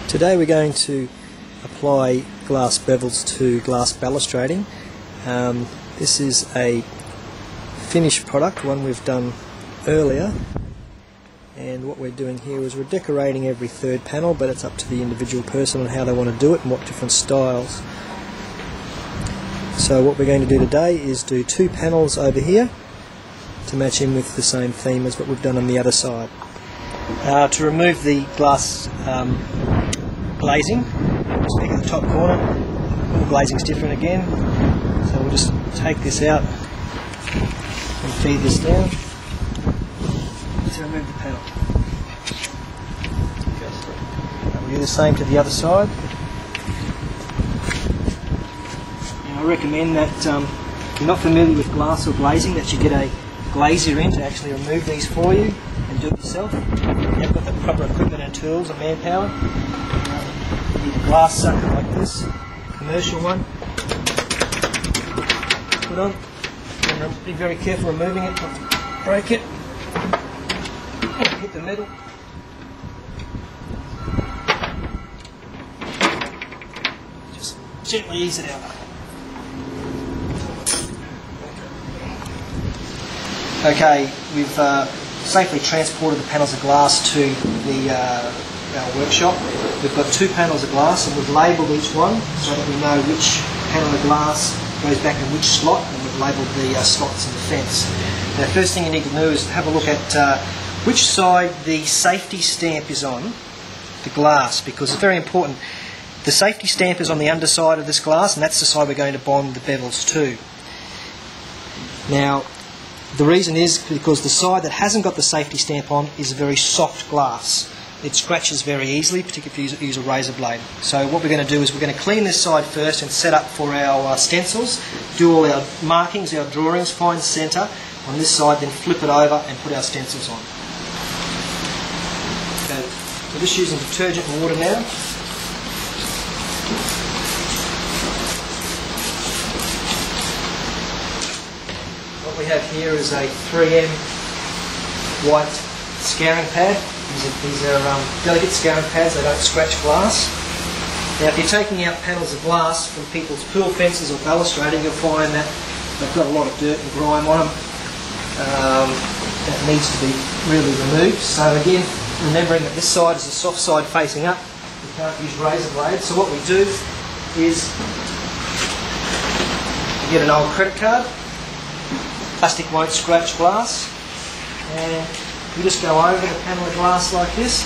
Today we're going to apply glass bevels to glass balustrading. This is a finished product, one we've done earlier, and what we're doing here is we're decorating every third panel, but it's up to the individual person on how they want to do it and what different styles. So what we're going to do today is do two panels over here to match in with the same theme as what we've done on the other side. To remove the glass glazing, just pick at the top corner. All the glazing's different again, so we'll just take this out and feed this down to remove the panel. We'll do the same to the other side. Now I recommend that if you're not familiar with glass or glazing, that you get a glazier in to actually remove these for you and do it yourself. You've got the proper equipment and tools and manpower. You need a glass sucker like this, commercial one. Put on, and be very careful removing it, not to break it. Hit the metal. Just gently ease it out. Okay, we've safely transported the panels of glass to the our workshop. We've got two panels of glass and we've labelled each one so that we know which panel of glass goes back in which slot, and we've labelled the slots in the fence. Now, first thing you need to do is have a look at which side the safety stamp is on the glass, because it's very important. The safety stamp is on the underside of this glass, and that's the side we're going to bond the bevels to. Now, the reason is because the side that hasn't got the safety stamp on is very soft glass. It scratches very easily, particularly if you use a razor blade. So what we're going to do is we're going to clean this side first and set up for our stencils, do all our markings, our drawings, find centre on this side, then flip it over and put our stencils on. Okay, we're just using detergent and water now. What we have here is a 3M white scouring pad. These are delicate scouring pads, they don't scratch glass. Now if you're taking out panels of glass from people's pool fences or balustrading, you'll find that they've got a lot of dirt and grime on them. That needs to be really removed. So again, remembering that this side is the soft side facing up, we can't use razor blades. So what we do is we get an old credit card. Plastic won't scratch glass, and we just go over the panel of glass like this.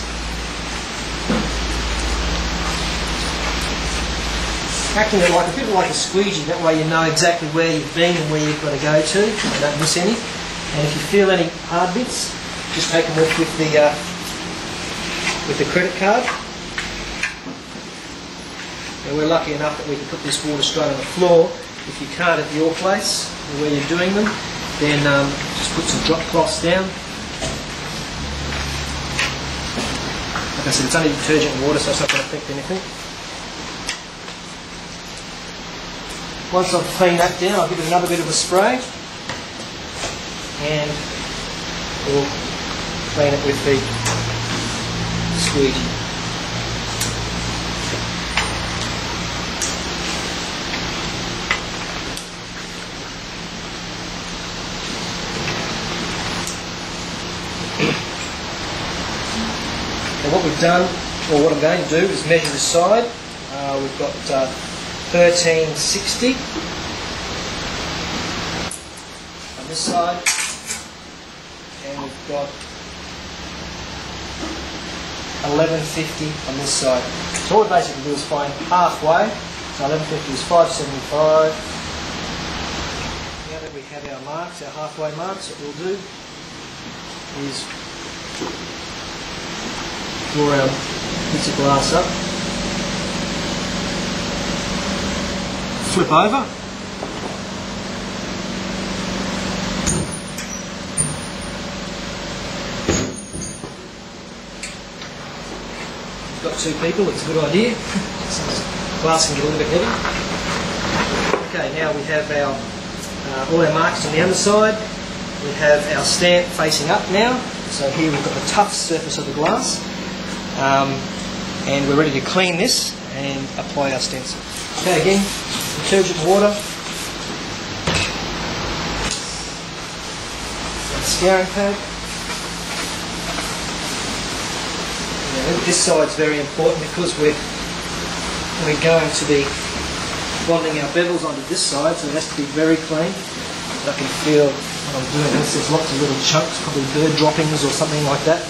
Acting it like a bit like a squeegee, that way you know exactly where you've been and where you've got to go to, and don't miss any. And if you feel any hard bits, just take them with the credit card. And we're lucky enough that we can put this water straight on the floor. If you can't at your place or where you're doing them, then just put some drop cloths down. Like I said, it's only detergent and water, so it's not going to affect anything. Once I've cleaned that down, I'll give it another bit of a spray, and we'll clean it with the squeegee. And what we've done, or what I'm going to do, is measure this side. We've got 1360 on this side, and we've got 1150 on this side. So what we basically do is find halfway. So 1150 is 575. Now that we have our marks, our halfway marks, what we'll do is draw our piece of glass up, flip over, got two people, it's a good idea. Glass can get a little bit heavy. Okay, now we have our all our marks on the underside. We have our stamp facing up now. So here we've got the tough surface of the glass. and we're ready to clean this and apply our stencil. Okay, again, detergent water, scouring pad. This side's very important because we're going to be bonding our bevels onto this side, so it has to be very clean. I can feel when I'm doing this, there's lots of little chunks, probably bird droppings or something like that.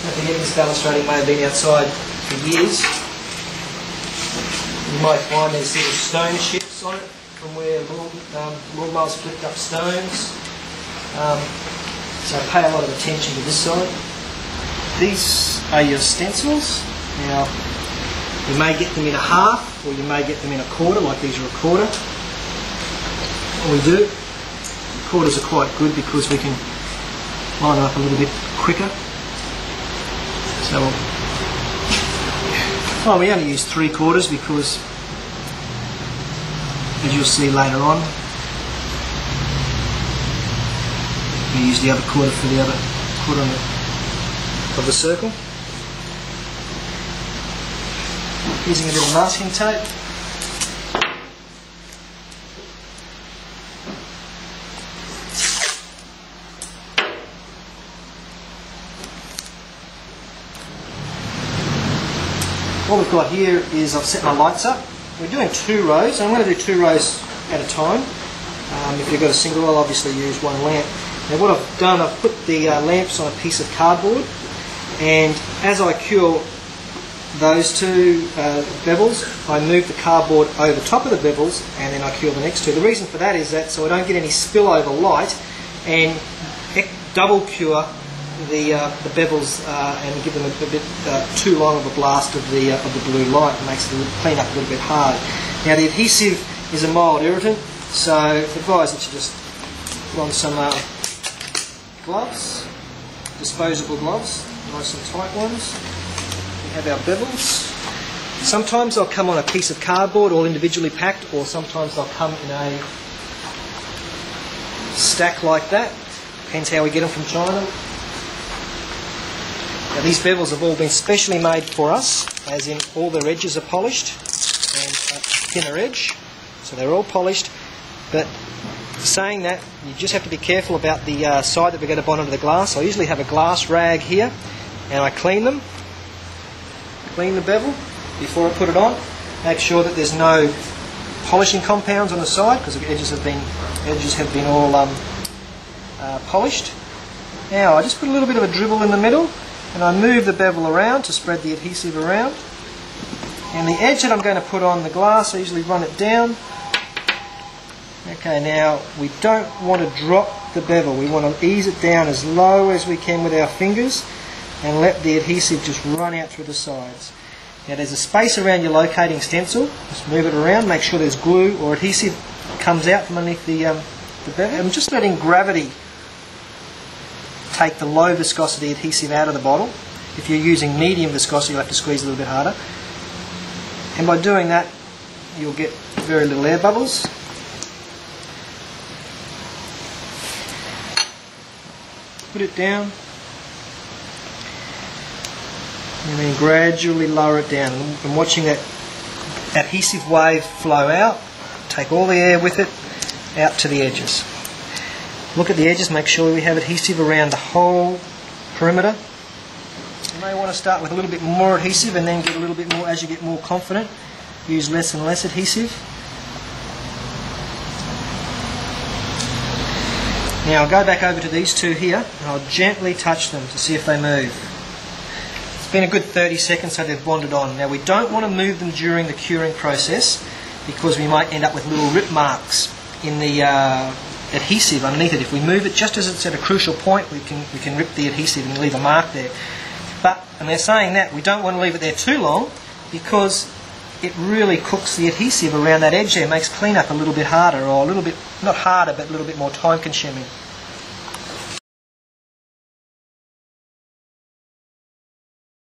Don't forget, this balustrade may have been outside for years. You might find there's little stone chips on it from where lawnmowers flipped up stones. So pay a lot of attention to this side. These are your stencils. Now, you may get them in a half or you may get them in a quarter, like these are a quarter. What we do, quarters are quite good because we can line them up a little bit quicker. So we only use 3/4 because, as you'll see later on, we use the other quarter for the other quarter of the circle. Using a little masking tape. What we've got here is I've set my lights up. We're doing 2 rows. I'm going to do 2 rows at a time. If you've got a single, I'll obviously use 1 lamp. Now what I've done, I've put the lamps on a piece of cardboard, and as I cure those 2 bevels, I move the cardboard over top of the bevels and then I cure the next 2. The reason for that is that so I don't get any spillover light and double cure the bevels and give them a bit too long of a blast of the blue light. It makes the clean up a little bit hard. Now the adhesive is a mild irritant, so advise that you just put on some gloves, disposable gloves, nice and tight ones. We have our bevels. Sometimes they'll come on a piece of cardboard all individually packed, or sometimes they'll come in a stack like that. Depends how we get them from China. Now these bevels have all been specially made for us, as in all their edges are polished and a thinner edge, so they're all polished. But saying that, you just have to be careful about the side that we're going to bond onto the glass. I usually have a glass rag here and I clean them. Clean the bevel before I put it on. Make sure that there's no polishing compounds on the side because the edges have been all polished. Now I just put a little bit of a dribble in the middle and I move the bevel around to spread the adhesive around. And the edge that I'm going to put on the glass, I usually run it down. Okay, now we don't want to drop the bevel. We want to ease it down as low as we can with our fingers and let the adhesive just run out through the sides. Now there's a space around your locating stencil. Just move it around, make sure there's glue or adhesive comes out from underneath the bevel. I'm just letting gravity take the low viscosity adhesive out of the bottle. If you're using medium viscosity, you'll have to squeeze a little bit harder. And by doing that, you'll get very little air bubbles. Put it down and then gradually lower it down. And watching that adhesive wave flow out, take all the air with it out to the edges. Look at the edges, make sure we have adhesive around the whole perimeter. You may want to start with a little bit more adhesive and then get a little bit more as you get more confident. Use less and less adhesive. Now I'll go back over to these 2 here and I'll gently touch them to see if they move. It's been a good 30 seconds so they've bonded on. Now we don't want to move them during the curing process because we might end up with little rip marks in the adhesive underneath it. If we move it just as it's at a crucial point, we can rip the adhesive and leave a mark there. And they're saying that we don't want to leave it there too long because it really cooks the adhesive around that edge there. It makes cleanup a little bit harder, or a little bit, not harder, but a little bit more time consuming.